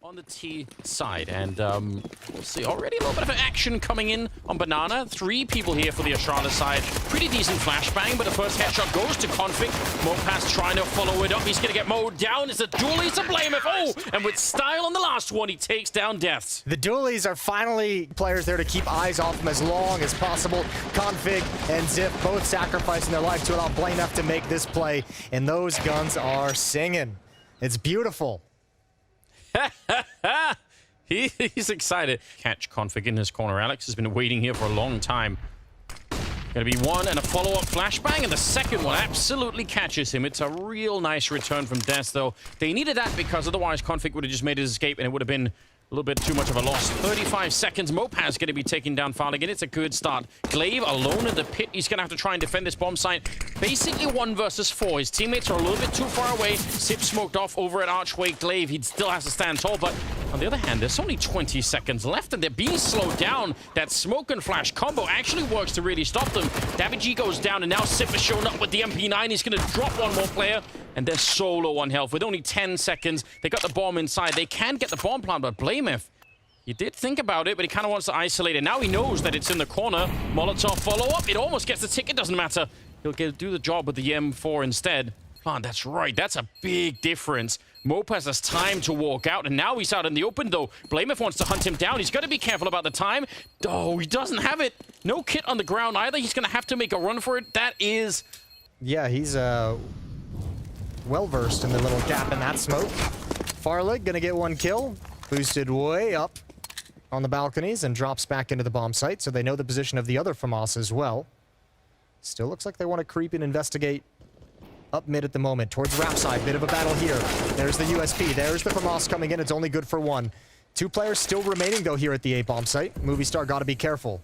on the T side, and we'll see already a little bit of action coming in on Banana. 3 people here for the Astralis side. Pretty decent flashbang, but the first headshot goes to Config. Mopass trying to follow it up. He's going to get mowed down. It's a dualies to blame it. Oh, and with style on the last one, he takes down Deaths. The dualies are finally players there to keep eyes off him as long as possible. Config and Zip both sacrificing their life to allow BlameF to make this play, and those guns are singing. It's beautiful. He's excited. Catch Config in his corner. Alex has been waiting here for a long time. Gonna be one and a follow-up flashbang, and the second one absolutely catches him. It's a real nice return from Death, though. They needed that because otherwise Config would have just made his escape, and it would have been a little bit too much of a loss. 35 seconds. Mopaz going to be taking down Farligan. It's a good start. Glaive alone in the pit. He's going to have to try and defend this bomb site. Basically 1 versus 4. His teammates are a little bit too far away. Sip smoked off over at Archway. Glaive, he still has to stand tall, but on the other hand, there's only 20 seconds left, and they're being slowed down. That smoke and flash combo actually works to really stop them. Davigi goes down, and now Sip has shown up with the MP9. He's going to drop one more player, and they're so low on health. With only 10 seconds, they got the bomb inside. They can get the bomb plant, but BlameF, he did think about it, but he kind of wants to isolate it. Now he knows that it's in the corner. Molotov follow-up. It almost gets the ticket. Doesn't matter. He'll do the job with the M4 instead. Oh, that's right. That's a big difference. Mopaz has time to walk out, and now he's out in the open, though. BlameF wants to hunt him down. He's got to be careful about the time. Oh, he doesn't have it. No kit on the ground either. He's going to have to make a run for it. That is... Yeah, he's well-versed in the little gap in that smoke. Farlig going to get 1 kill. Boosted way up on the balconies and drops back into the bomb site, so they know the position of the other FAMAS as well. Still looks like they want to creep and investigate up mid at the moment, towards Rap side. Bit of a battle here. There's the USP. There's the FAMAS coming in. It's only good for 1. 2 players still remaining, though, here at the A bomb site. Movistar got to be careful.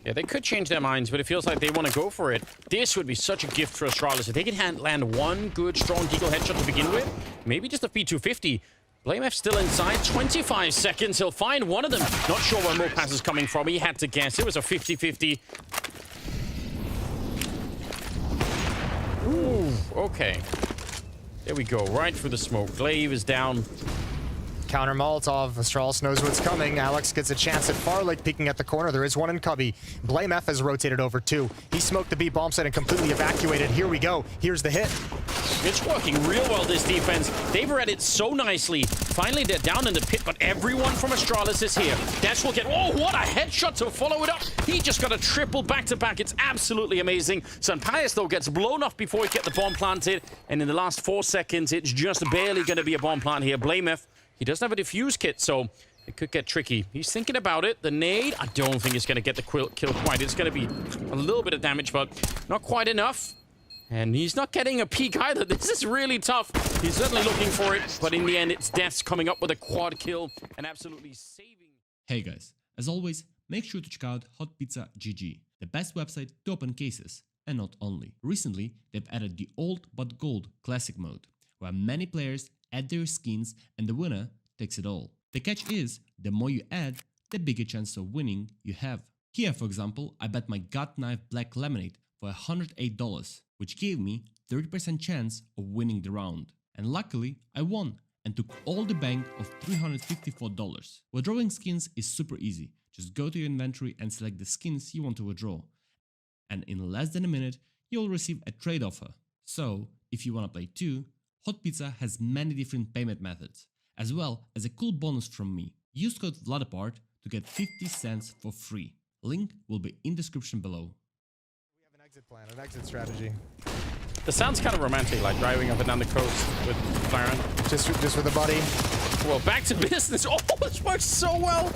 Yeah, they could change their minds, but it feels like they want to go for it. This would be such a gift for Astralis. If they can land 1 good, strong deagle headshot to begin with, maybe just a P250. BlameF still inside. 25 seconds. He'll find one of them. Not sure where Mopass is coming from. He had to guess. It was a 50-50. Ooh, okay. There we go. Right through the smoke. Glaive is down. Counter Molotov. Astralis knows what's coming. Alex gets a chance at Farlig peeking at the corner. There is one in Cubby. BlameF has rotated over 2. He smoked the B bomb site and completely evacuated. Here we go. Here's the hit. It's working real well, this defense. They've read it so nicely. Finally, they're down in the pit, but everyone from Astralis is here. Dash will get... Oh, what a headshot to follow it up. He just got a triple back-to-back. It's absolutely amazing. Sanpias, though, gets blown off before he get the bomb planted. And in the last 4 seconds, it's just barely going to be a bomb plant here. BlameF, he doesn't have a defuse kit, so it could get tricky. He's thinking about it. The nade, I don't think it's going to get the kill quite. It's going to be a little bit of damage, but not quite enough. And he's not getting a peek either. This is really tough. He's certainly looking for it, but in the end, it's Deaths coming up with a quad kill and absolutely saving. Hey guys, as always, make sure to check out Hot Pizza GG, the best website to open cases. And not only. Recently, they've added the old but gold classic mode, where many players add their skins and the winner takes it all. The catch is, the more you add, the bigger chance of winning you have. Here, for example, I bet my gut knife black lemonade for $108, which gave me 30% chance of winning the round. And luckily, I won and took all the bank of $354. Withdrawing skins is super easy. Just go to your inventory and select the skins you want to withdraw. And in less than a minute, you'll receive a trade offer. So, if you want to play too, Hot Pizza has many different payment methods, as well as a cool bonus from me. Use code VLADAPART to get 50 cents for free. Link will be in description below. We have an exit plan, an exit strategy. This sounds kind of romantic, like driving up and down the coast with McLaren. Just with a buddy. Well, back to business. Oh, this works so well.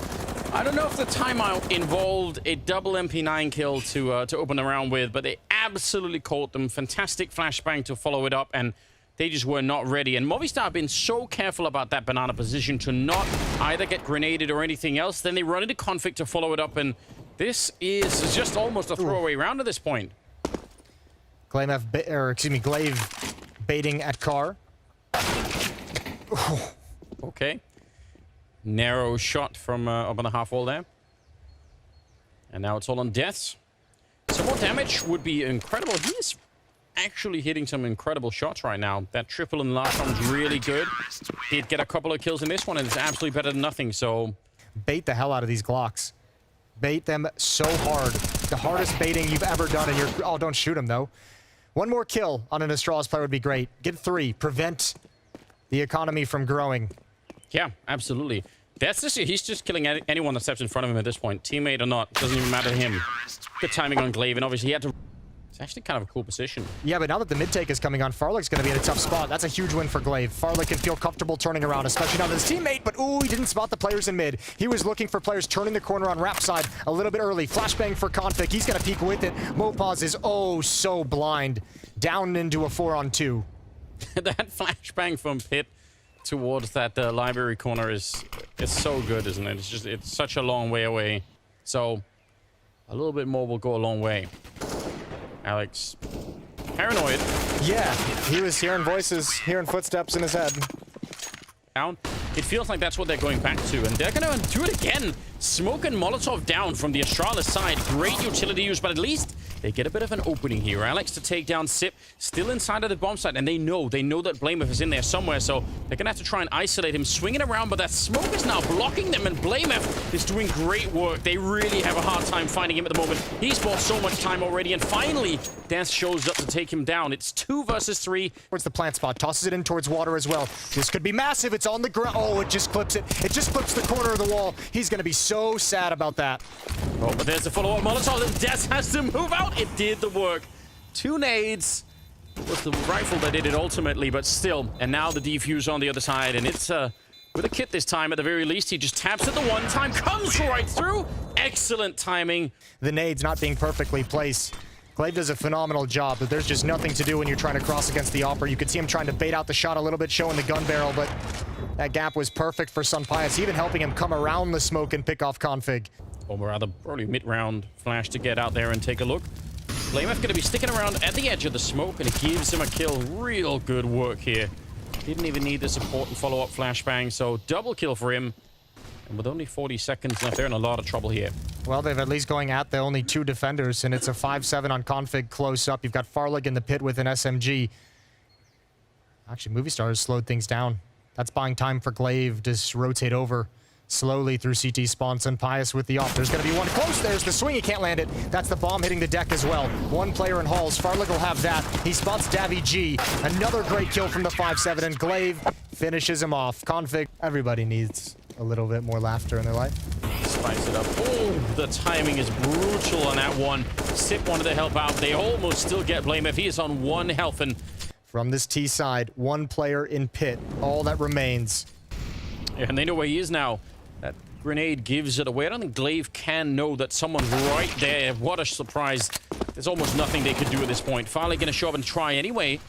I don't know if the timeout involved a double MP9 kill to open the round with, but they absolutely caught them. Fantastic flashbang to follow it up, and they just were not ready. And Movistar have been so careful about that banana position to not either get grenaded or anything else. Then they run into Config to follow it up, and this is just almost a throwaway round at this point. Glaive baiting at car. Okay. Narrow shot from up on the half wall there. And now it's all on Deaths. Some more damage would be incredible. He's actually hitting some incredible shots right now. That triple in the last one was really good. Did get a couple of kills in this one, and it's absolutely better than nothing, so... Bait the hell out of these Glocks. Bait them so hard. The hardest baiting you've ever done, and you're... Oh, don't shoot him, though. One more kill on an Astralis player would be great. Get 3. Prevent the economy from growing. Yeah, absolutely. That's just, he's just killing anyone that steps in front of him at this point. Teammate or not, doesn't even matter to him. Good timing on Glaive, and obviously he had to... It's actually kind of a cool position. Yeah, but now that the mid take is coming on, Farlick's going to be in a tough spot. That's a huge win for Glaive. Farlick can feel comfortable turning around, especially now to his teammate, but ooh, he didn't spot the players in mid. He was looking for players turning the corner on Rap side a little bit early. Flashbang for Config. He's going to peek with it. Mopaz is oh so blind. Down into a 4-on-2. That flashbang from Pit towards that library corner is so good, isn't it? It's such a long way away. So a little bit more will go a long way. Alex, paranoid. Yeah, he was hearing voices, hearing footsteps in his head. Down. It feels like that's what they're going back to, and they're going to do it again. Smoke and Molotov down from the Astralis side. Great utility use, but at least they get a bit of an opening here. Alex to take down Sip, still inside of the bomb site, and they know that Blameff is in there somewhere, so they're gonna have to try and isolate him, swinging around, but that smoke is now blocking them, and Blameff is doing great work. They really have a hard time finding him at the moment. He's bought so much time already, and finally, Dance shows up to take him down. It's 2 versus 3. Towards the plant spot, tosses it in towards water as well. This could be massive. It's on the ground. Oh, it just clips it. It just clips the corner of the wall. He's gonna be so sad about that. Oh, but there's a follow-up Molotov, and Des has to move out. It did the work. 2 nades. It was the rifle that did it ultimately, but still. And now the defuse on the other side, and it's with a kit this time at the very least. He just taps it the one time, comes right through. Excellent timing. The nades not being perfectly placed. Glaive does a phenomenal job, but there's just nothing to do when you're trying to cross against the Opera. You could see him trying to bait out the shot a little bit, showing the gun barrel, but that gap was perfect for Sunpius, even helping him come around the smoke and pick off Config. Or rather, probably mid-round flash to get out there and take a look. Blameff going to be sticking around at the edge of the smoke, and it gives him a kill. Real good work here. Didn't even need the support and follow-up flashbang, so double kill for him. And with only 40 seconds left, they're in a lot of trouble here. Well, they've at least going at the only 2 defenders, and it's a 5-7 on Config close up. You've got Farlig in the pit with an SMG. Actually, Movistar has slowed things down. That's buying time for Glaive to rotate over slowly through CT spawn. Sunpius with the off. There's going to be one close. There's the swing. He can't land it. That's the bomb hitting the deck as well. 1 player in Halls. Farlig will have that. He spots Davy G. Another great kill from the 5-7, and Glaive finishes him off. Config, everybody needs a little bit more laughter in their life. Spice it up. Oh, the timing is brutal on that one. Sip wanted to help out. They almost still get Blameff. He is on 1 health, and from this T side, 1 player in pit. All that remains. Yeah, and they know where he is now. That grenade gives it away. I don't think Glaive can know that someone's right there. What a surprise. There's almost nothing they could do at this point. Finally going to show up and try anyway.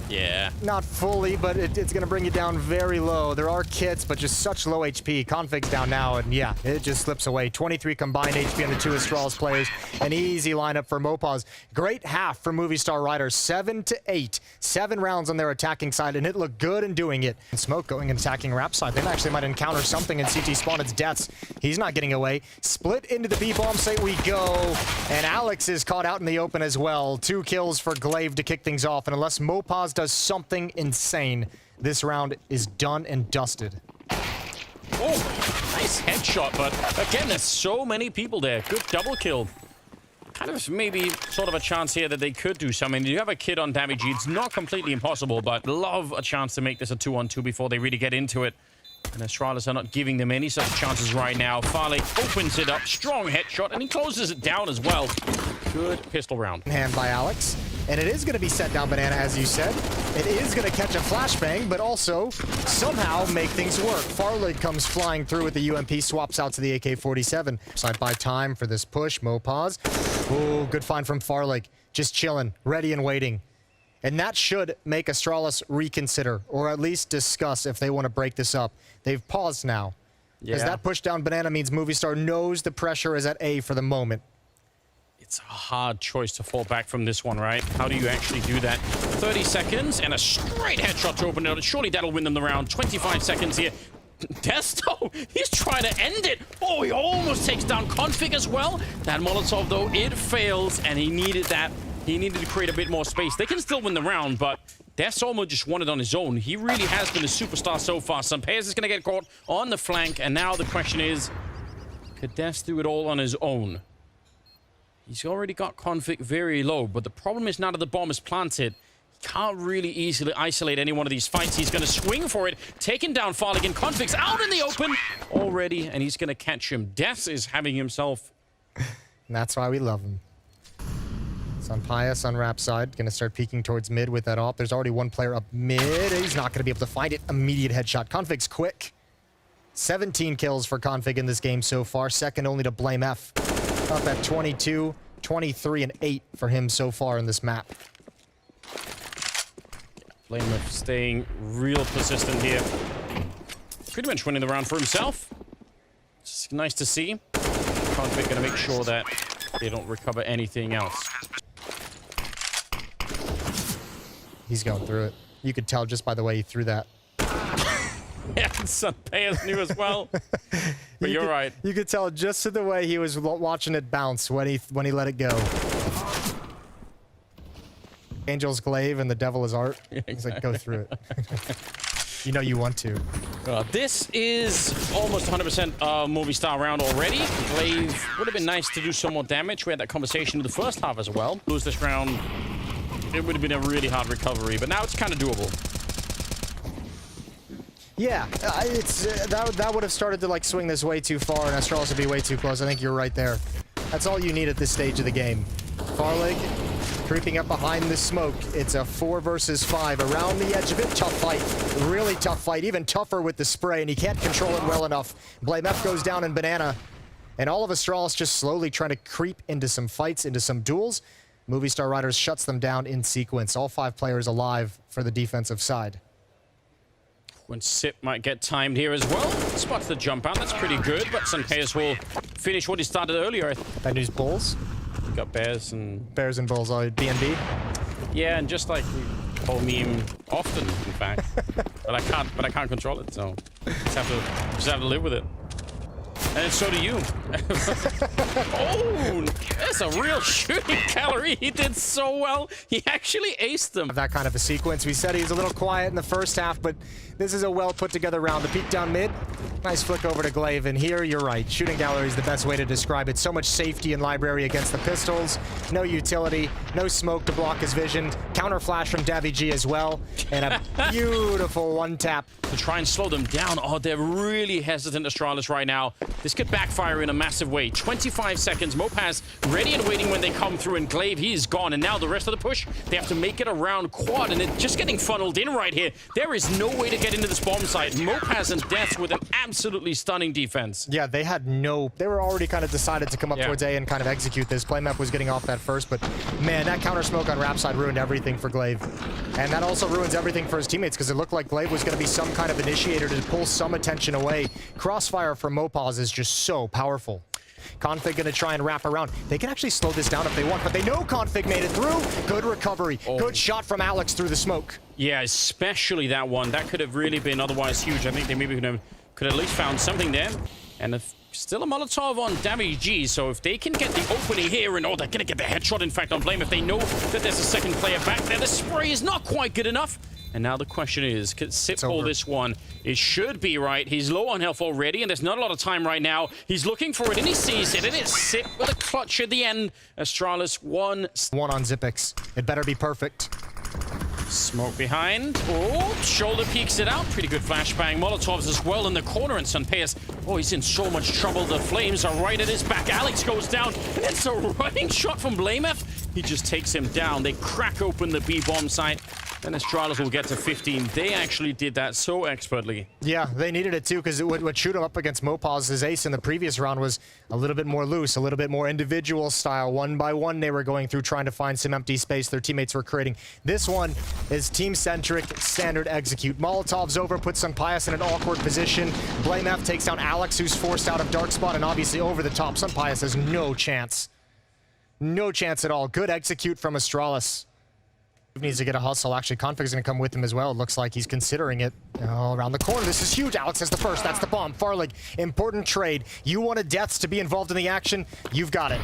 Yeah. Not fully, but it's going to bring you down very low. There are kits, but just such low HP. Config's down now, and yeah, it just slips away. 23 combined HP on the 2 Astralis players. An easy lineup for Mopaz. Great half for Movistar Riders. 7-8. 7 rounds on their attacking side, and it looked good in doing it. And Smoke going and attacking Rap side. They actually might encounter something in CT spawn. It's Deaths. He's not getting away. Split into the B-bomb site we go. And Alex is caught out in the open as well. 2 kills for Glaive to kick things off. And unless Mopaz does something insane, this round is done and dusted. Oh, nice headshot, but again, there's so many people there. Good double kill. Kind of maybe sort of a chance here that they could do something. You have a kid on damage. It's not completely impossible, but love a chance to make this a 2-on-2 before they really get into it. And Astralis are not giving them any such chances right now. Farley opens it up, strong headshot, and he closes it down as well. Good pistol round. Hand by Alex. And it is going to be set down Banana, as you said. It is going to catch a flashbang, but also somehow make things work. Farlig comes flying through with the UMP, swaps out to the AK-47. Side by time for this push. Mopaz. Ooh, good find from Farlig. Just chilling, ready and waiting. And that should make Astralis reconsider, or at least discuss if they want to break this up. They've paused now. Because that push down Banana means Movistar knows the pressure is at A for the moment. It's a hard choice to fall back from this one, right? How do you actually do that? 30 seconds and a straight headshot to open it up. Surely that'll win them the round. 25 seconds here. Desto, he's trying to end it. Oh, he almost takes down Config as well. That Molotov, though, it fails, and he needed that. He needed to create a bit more space. They can still win the round, but Death's almost just won it on his own. He really has been a superstar so far. Sampayas is going to get caught on the flank, and now the question is, could Death do it all on his own? He's already got Config very low, but the problem is now that the bomb is planted, he can't really easily isolate any one of these fights. He's going to swing for it, taking down Farlig, and Config's out in the open already, and he's going to catch him. Death is having himself... And that's why we love him. Sampayas on Rap side, going to start peeking towards mid with that op. There's already one player up mid. He's not going to be able to find it. Immediate headshot. Config's quick. 17 kills for Config in this game so far, second only to Blame F. Up at 22, 23, and 8 for him so far in this map. Blame F staying real persistent here. Pretty much winning the round for himself. It's nice to see. Config going to make sure that they don't recover anything else. He's going through it. You could tell just by the way he threw that. Yeah, Sampayas knew as well. But you're right. You could tell just to the way he was watching it bounce when he let it go. Angel's glaive and the devil is art. Yeah, exactly. He's like, go through it. You know you want to. This is almost 100% Movistar round already. Glaive would have been nice to do some more damage. We had that conversation in the first half as well. Lose this round, it would have been a really hard recovery, but now it's kind of doable. Yeah, that would have started to like swing this way too far, and Astralis would be way too close. I think you're right there. That's all you need at this stage of the game. Farlig creeping up behind the smoke. It's a 4 versus 5 around the edge of it. Tough fight, really tough fight. Even tougher with the spray, and he can't control it well enough. Blame F goes down in Banana, and all of Astralis just slowly trying to creep into some fights, into some duels. Movistar Riders shuts them down in sequence. All 5 players alive for the defensive side. When Sip might get timed here as well. Spots the jump out, that's pretty good, but Sampayas will finish what he started earlier. Bad news, Bulls. We got Bears and Bulls, BNB. Yeah, and just like the whole meme often, in fact. but I can't control it, so just have to live with it. And so do you. Oh, that's a real shooting calorie. He did so well. He actually aced them. That kind of a sequence. We said he's a little quiet in the first half, but this is a well put together round. The peek down mid. Nice flick over to Glaive, and here you're right. Shooting gallery is the best way to describe it. So much safety in library against the pistols. No utility, no smoke to block his vision. Counter flash from Davy G as well, and a beautiful one tap. To try and slow them down. Oh, they're really hesitant, Astralis, right now. This could backfire in a massive way. 25 seconds. Mopaz ready and waiting when they come through, and Glaive, he is gone. And now the rest of the push, they have to make it around quad, and it's just getting funneled in right here. There is no way to get into this bomb site. Mopaz and Death with an absolutely stunning defense. Yeah, they were already kind of decided to come up towards A and kind of execute this. Playmap was getting off that first, but man, that counter smoke on Rap side ruined everything for Glaive. And that also ruins everything for his teammates, because it looked like Glaive was going to be some kind of initiator to pull some attention away. Crossfire from Mopaz is just so powerful. Config gonna try and wrap around. They can actually slow this down if they want, but they know Config made it through. Good recovery. Oh. Good shot from Alex through the smoke. Yeah, especially that one. That could have really been otherwise huge. I think they maybe could have at least found something there. And still a Molotov on Davy G, so if they can get the opening here, and they're gonna get the headshot, in fact, on Blame. If they know that there's a second player back there, the spray is not quite good enough. And now the question is, can Sip pull this one? It should be, right? He's low on health already, and there's not a lot of time right now. He's looking for it, and he sees it, and it's Sip with a clutch at the end. Astralis one on Zipix. It better be perfect. Smoke behind. Oh, shoulder peeks it out. Pretty good flashbang. Molotovs as well in the corner, and Sampayas, oh, he's in so much trouble. The flames are right at his back. Alex goes down, and it's a running shot from Blamef. He just takes him down. They crack open the B bomb site. And Astralis will get to 15. They actually did that so expertly. Yeah, they needed it too, because what shoot him up against Mopaz's ace in the previous round was a little bit more loose, a little bit more individual style. One by one, they were going through trying to find some empty space their teammates were creating. This one is team-centric, standard execute. Molotov's over, puts Sampayas in an awkward position. Blame F takes down Alex, who's forced out of dark spot, and obviously over the top. Sampayas has no chance. No chance at all. Good execute from Astralis. Needs to get a hustle. Actually, Config's going to come with him as well. It looks like he's considering it. Oh, around the corner. This is huge. Alex has the first. That's the bomb. Farlig, important trade. You wanted Deaths to be involved in the action. You've got it.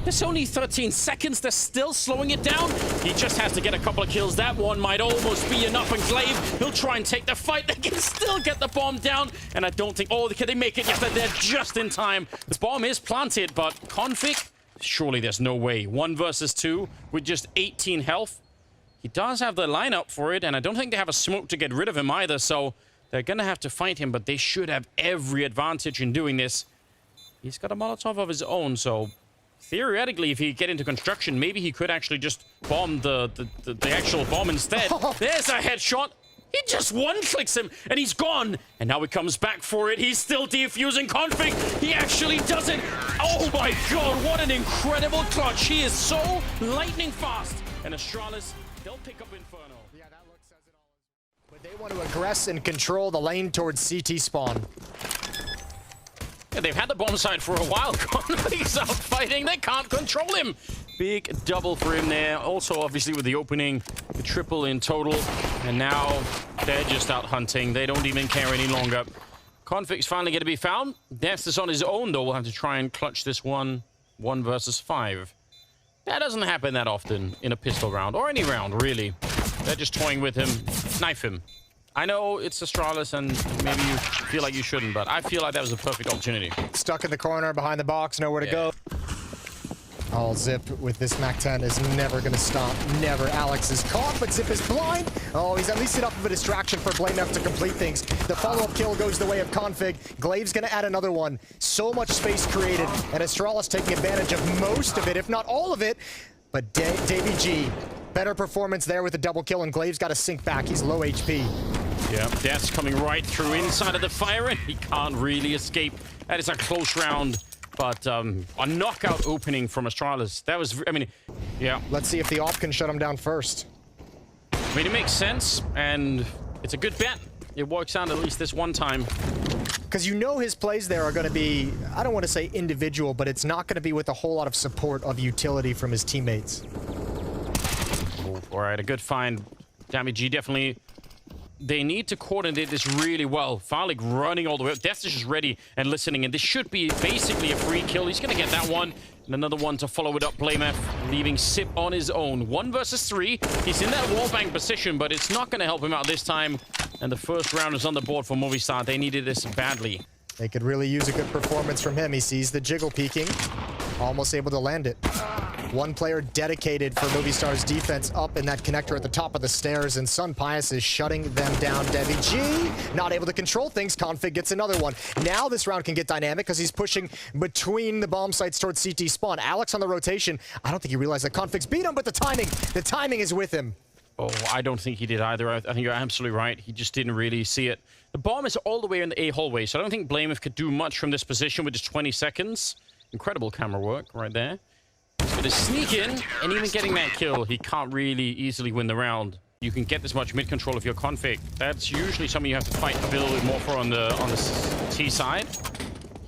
There's only 13 seconds. They're still slowing it down. He just has to get a couple of kills. That one might almost be enough. And Glaive, he'll try and take the fight. They can still get the bomb down. And I don't think... Oh, can they make it? Yes, they're just in time. The bomb is planted, but Config... Surely there's no way. 1 versus 2 with just 18 health. He does have the lineup for it, and I don't think they have a smoke to get rid of him either, so they're going to have to fight him, but they should have every advantage in doing this. He's got a Molotov of his own, so theoretically, if he get into construction, maybe he could actually just bomb the actual bomb instead. There's a headshot. He just one-clicks him, and he's gone. And now he comes back for it. He's still defusing Config. He actually does it. Oh my god, what an incredible clutch. He is so lightning fast. And Astralis, they'll pick up Inferno. Yeah, that look says it all. But they want to aggress and control the lane towards CT spawn. Yeah, they've had the bomb site for a while. Config's out fighting. They can't control him. Big double for him there. Also, obviously, with the opening, the triple in total. And now they're just out hunting. They don't even care any longer. Config's finally going to be found. Death is on his own, though. We'll have to try and clutch this 1 versus 5. That doesn't happen that often in a pistol round, or any round, really. They're just toying with him. Knife him. I know it's Astralis, and maybe you feel like you shouldn't, but I feel like that was a perfect opportunity. Stuck in the corner, behind the box, nowhere to go. All Zip with this MAC-10 is never going to stop. Never. Alex is caught, but Zip is blind. Oh, he's at least enough of a distraction for BlameF to complete things. The follow-up kill goes the way of Config. Glaive's going to add another one. So much space created, and Astralis taking advantage of most of it, if not all of it. But Davey G, better performance there with the double kill, and Glaive's got to sink back. He's low HP. Yeah, Death's coming right through inside of the fire, and he can't really escape. That is a close round. But a knockout opening from Astralis. That was, I mean, yeah. Let's see if the op can shut him down first. I mean, it makes sense, and it's a good bet. It works out at least this one time. Because you know his plays there are going to be, I don't want to say individual, but it's not going to be with a whole lot of support of utility from his teammates. All right, a good find. Damage G definitely... They need to coordinate this really well. Farlig running all the way up. Death is just ready and listening, and this should be basically a free kill. He's going to get that one, and another one to follow it up. BlameF leaving Sip on his own. 1 versus 3. He's in that wallbang position, but it's not going to help him out this time. And the first round is on the board for Movistar. They needed this badly. They could really use a good performance from him. He sees the jiggle peeking. Almost able to land it. One player dedicated for Movistar's defense up in that connector at the top of the stairs, and Sun Pius is shutting them down. Devi G not able to control things. Config gets another one. Now this round can get dynamic because he's pushing between the bomb sites towards CT spawn. Alex on the rotation. I don't think he realized that Config's beat him, but the timing is with him. Oh, I don't think he did either. I think you're absolutely right. He just didn't really see it. The bomb is all the way in the A hallway, so I don't think Blameif could do much from this position with just 20 seconds. Incredible camera work right there. He's going to sneak in, and even getting that kill, he can't really easily win the round. You can get this much mid-control if you're Config. That's usually something you have to fight a little bit more for on the T side.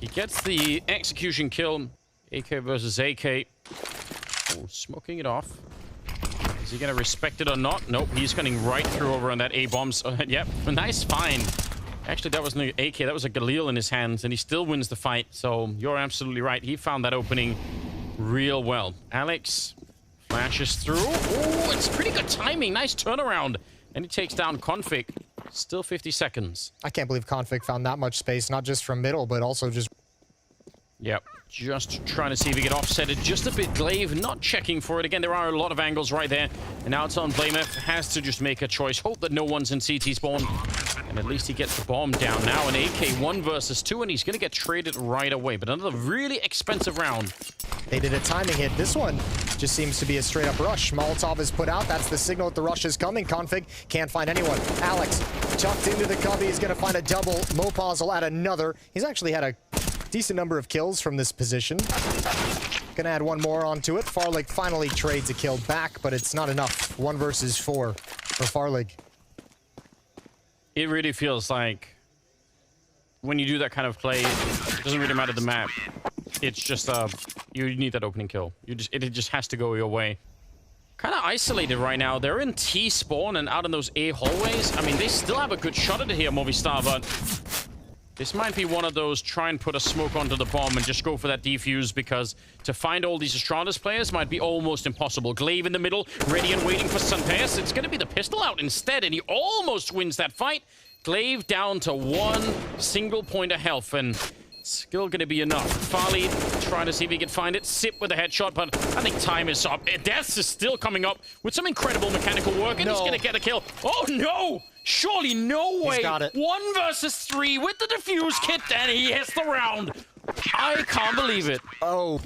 He gets the execution kill. AK versus AK. Oh, smoking it off. Is he going to respect it or not? Nope, he's getting right through over on that A-bomb. Yep, a nice find. Actually, that wasn't an AK, that was a Galil in his hands, and he still wins the fight. So you're absolutely right. He found that opening real well. Alex flashes through. Oh, it's pretty good timing. Nice turnaround. And he takes down Config. Still 50 seconds. I can't believe Config found that much space, not just from middle, but also just... Yep, just trying to see if he can offset it just a bit. Glaive not checking for it. Again, there are a lot of angles right there. And now it's on Blameif. Has to just make a choice. Hope that no one's in CT spawn. And at least he gets the bomb down. Now an AK 1 versus 2, and he's going to get traded right away. But another really expensive round. They did a timing hit. This one just seems to be a straight-up rush. Molotov is put out. That's the signal that the rush is coming. Config can't find anyone. Alex tucked into the cubby. He's going to find a double. Mopaz will add another. He's actually had a decent number of kills from this position. Gonna add one more onto it. Farlig finally trades a kill back, but it's not enough. 1 versus 4 for Farlig. It really feels like when you do that kind of play, it doesn't really matter the map. It's just you need that opening kill. It just has to go your way. Kind of isolated right now. They're in T spawn and out in those A hallways. I mean, they still have a good shot at it here, Movistar, but This might be one of those try and put a smoke onto the bomb and just go for that defuse, because to find all these Astralis players might be almost impossible. Glaive in the middle, ready and waiting for Sunpaeus. It's going to be the pistol out instead, and he almost wins that fight. Glaive down to 1 single point of health, and still going to be enough. Farley trying to see if he can find it. Sip with a headshot, but I think time is up. Death is still coming up with some incredible mechanical work, and he's going to get a kill. Oh, no! Surely no way. He's got it. 1 versus 3 with the defuse kit, and he hits the round. I can't believe it. Oh.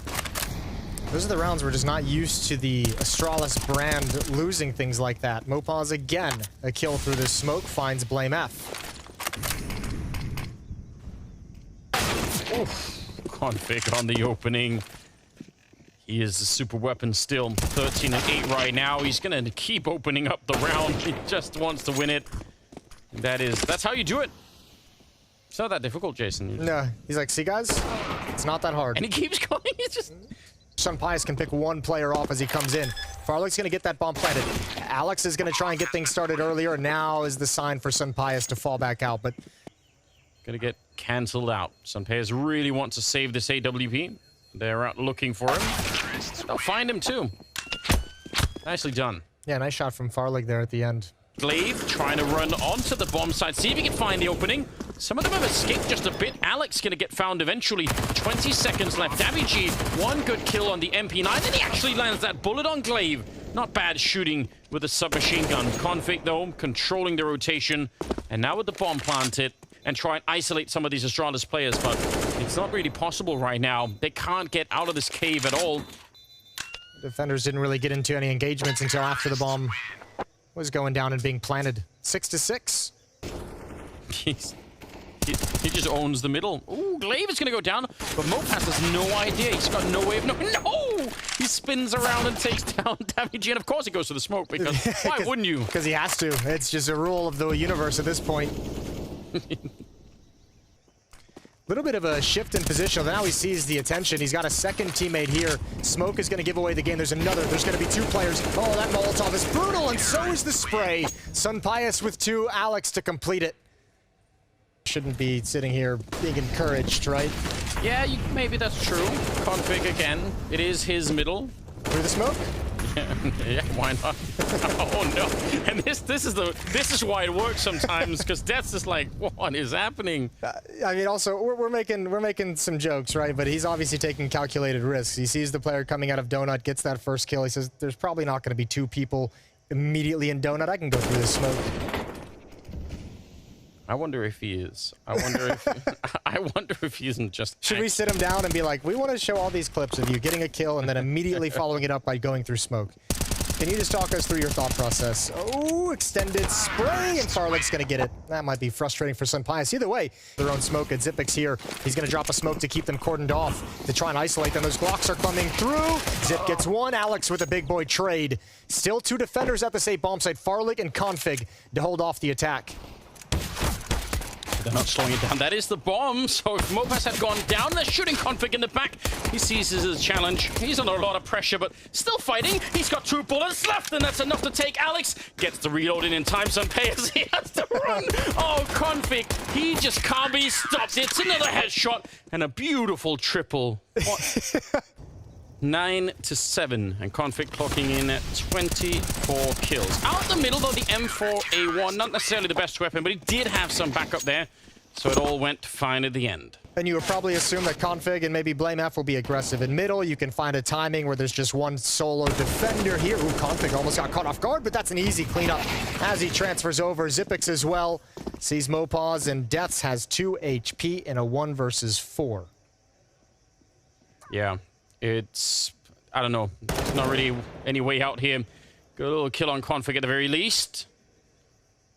Those are the rounds we're just not used to the Astralis brand losing things like that. Mopaz again, a kill through the smoke, finds Blame F. Oof. Config on the opening. He is a super weapon still. 13 and 8 right now. He's going to keep opening up the round. He just wants to win it. That's how you do it. It's not that difficult, Jason. No, he's like, see guys, it's not that hard. And he keeps going. It's just... Sunpaeus can pick 1 player off as he comes in. Farlick's going to get that bomb planted. Alex is going to try and get things started earlier. Now is the sign for Sunpaeus to fall back out, but... Going to get cancelled out. Sunpaeus really wants to save this AWP. They're out looking for him. They'll find him too. Nicely done. Yeah, nice shot from Farlick there at the end. Glaive trying to run onto the bomb site, see if he can find the opening. Some of them have escaped just a bit. Alex going to get found eventually. 20 seconds left. Davy 1 good kill on the MP9. Then he actually lands that bullet on Glaive. Not bad shooting with a submachine gun. Config, though, controlling the rotation. And now with the bomb planted, and try and isolate some of these Astralis players, but it's not really possible right now. They can't get out of this cave at all. Defenders didn't really get into any engagements until after the bomb was going down and being planted. 6-6. He just owns the middle. Ooh, Glaive is going to go down, but Mopaz has no idea. He's got no way of knowing. No! He spins around and takes down Damage, and of course he goes to the smoke, because why wouldn't you? Because he has to. It's just a rule of the universe at this point. Little bit of a shift in position. Now he sees the attention. He's got a second teammate here. Smoke is going to give away the game. There's another. There's going to be 2 players. Oh, that Molotov is brutal, and so is the spray. Sunpaeus with 2. Alex to complete it. Shouldn't be sitting here being encouraged, right? Yeah, maybe that's true. Config again. It is his middle. Through the smoke? Yeah, why not? Oh no! And this is why it works sometimes, because Death's just like, what is happening? I mean, also we're making some jokes, right? But he's obviously taking calculated risks. He sees the player coming out of Donut, gets that first kill. He says, "There's probably not going to be 2 people immediately in Donut. I can go through this smoke." I wonder if he is. I wonder if he isn't just... Should we sit him down and be like, we want to show all these clips of you getting a kill and then immediately following it up by going through smoke? Can you just talk us through your thought process? Oh, extended spray, and Farlick's going to get it. That might be frustrating for Sunpaeus. Either way, their own smoke, and esportes here. He's going to drop a smoke to keep them cordoned off, to try and isolate them. Those Glocks are coming through. Zip gets 1. Alex with a big boy trade. Still 2 defenders at the safe bomb site, Farlick and Config, to hold off the attack. They're not slowing it down. That is the bomb. So if Mopaz had gone down, they're shooting Config in the back. He sees this as a challenge. He's under a lot of pressure, but still fighting. He's got 2 bullets left, and that's enough to take Alex. Gets the reload in time. Sunpaeus, he has to run. Oh, Config, he just can't be stopped. It's another headshot and a beautiful triple. 9-7, and Config clocking in at 24 kills. Out the middle, though, the M4A1, not necessarily the best weapon, but he did have some backup there, so it all went fine at the end. And you would probably assume that Config and maybe Blame F will be aggressive in middle. You can find a timing where there's just 1 solo defender here. Ooh, Config almost got caught off guard, but that's an easy cleanup as he transfers over. esportes as well sees Mopaz, and Deaths has 2 HP in a 1 versus 4. Yeah. It's, I don't know, there's not really any way out here. Got a little kill on Config at the very least.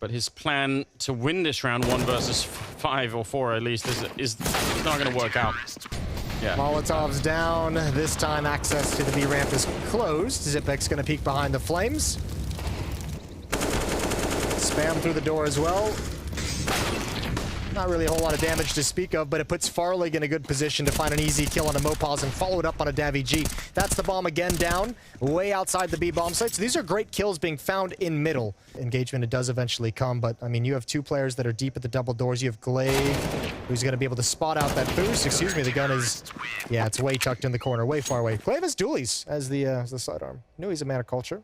But his plan to win this round 1 versus 5 or 4 at least is not going to work out. Yeah. Molotov's down. This time access to the B ramp is closed. esportes going to peek behind the flames. Spam through the door as well. Not really a whole lot of damage to speak of, but it puts Farlig in a good position to find an easy kill on a Mopaz and follow it up on a Davi-G. That's the bomb again down, way outside the B bomb site. So these are great kills being found in middle. Engagement, it does eventually come, but I mean, you have two players that are deep at the double doors. You have Glaive, who's going to be able to spot out that boost. Excuse me, the gun is, yeah, it's way tucked in the corner, way far away. Glaive has dualies as the sidearm. Knew he's a man of culture.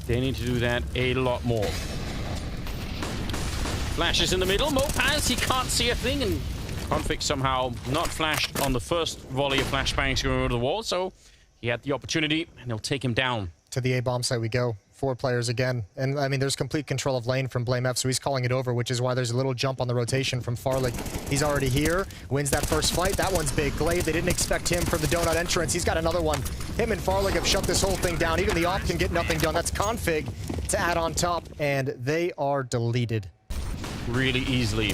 They need to do that a lot more. Flashes in the middle. Mopaz, he can't see a thing, and Config somehow not flashed on the first volley of flashbangs going over the wall, so he had the opportunity, and they'll take him down. To the A bomb site we go. 4 players again. And I mean, there's complete control of lane from Blame F, so he's calling it over, which is why there's a little jump on the rotation from Farlig. He's already here, wins that first fight. That one's big. Glaive, they didn't expect him for the donut entrance. He's got another one. Him and Farlig have shut this whole thing down. Even the off can get nothing done. That's Config to add on top, and they are deleted. Really easily.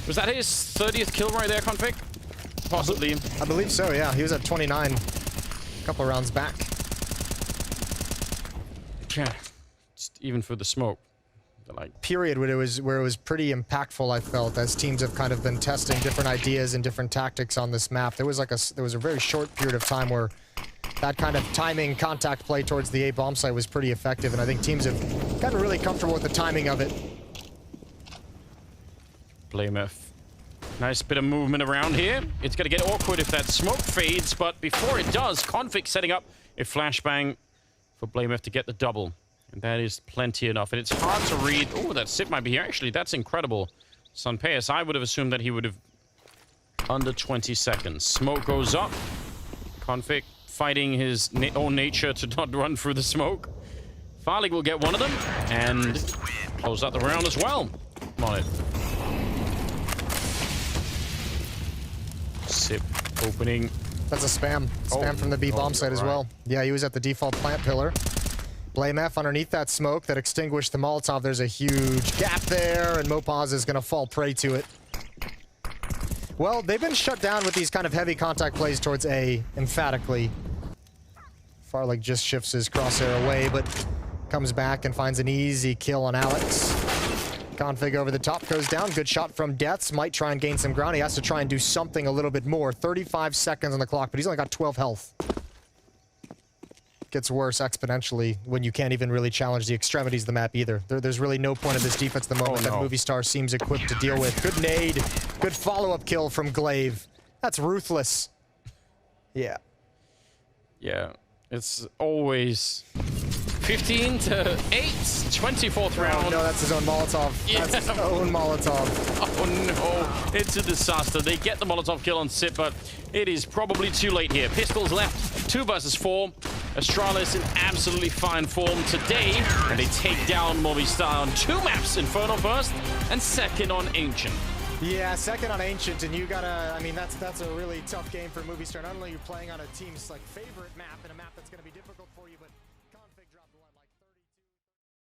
Was that his 30th kill right there, Config? Possibly. I believe so, yeah. He was at 29 a couple rounds back. Yeah. Just even for the smoke. Like, period where it was pretty impactful, I felt, as teams have kind of been testing different ideas and different tactics on this map. There was a very short period of time where that kind of timing contact play towards the A bomb site was pretty effective, and I think teams have gotten really comfortable with the timing of it. Blame F. Nice bit of movement around here. It's going to get awkward if that smoke fades, but before it does, Config setting up a flashbang for Blame F to get the double. And that is plenty enough. And it's hard to read. Oh, that Sip might be here. Actually, that's incredible. Sunpayas, I would have assumed that he would have under 20 seconds. Smoke goes up. Config fighting his own nature to not run through the smoke. Farlig will get one of them and close out the round as well. Come on it. Sip opening. That's a spam. Spam from the B bomb site as well. Yeah, he was at the default plant pillar. Blame F underneath that smoke that extinguished the Molotov. There's a huge gap there, and Mopaz is going to fall prey to it. Well, they've been shut down with these kind of heavy contact plays towards A, emphatically. Farlig just shifts his crosshair away, but comes back and finds an easy kill on Alex. Config over the top goes down. Good shot from Deaths. Might try and gain some ground. He has to try and do something a little bit more. 35 seconds on the clock, but he's only got 12 health. Gets worse exponentially when you can't even really challenge the extremities of the map either. There's really no point of this defense at the moment that Movistar seems equipped to deal with. Good nade. Good follow-up kill from Glaive. That's ruthless. Yeah. Yeah. It's always 15 to 8, 24th round. Oh, no, that's his own Molotov. Yeah. That's his own Molotov. Oh no, it's a disaster. They get the Molotov kill on Sip, but it is probably too late here. Pistols left, 2 versus 4. Astralis in absolutely fine form today, and they take down Movistar on 2 maps, Inferno first, and second on Ancient. Yeah, second on Ancient, and you gotta, I mean, that's a really tough game for Movistar. Not only are you playing on a team's like favorite map, and a map that's gonna be difficult for you, but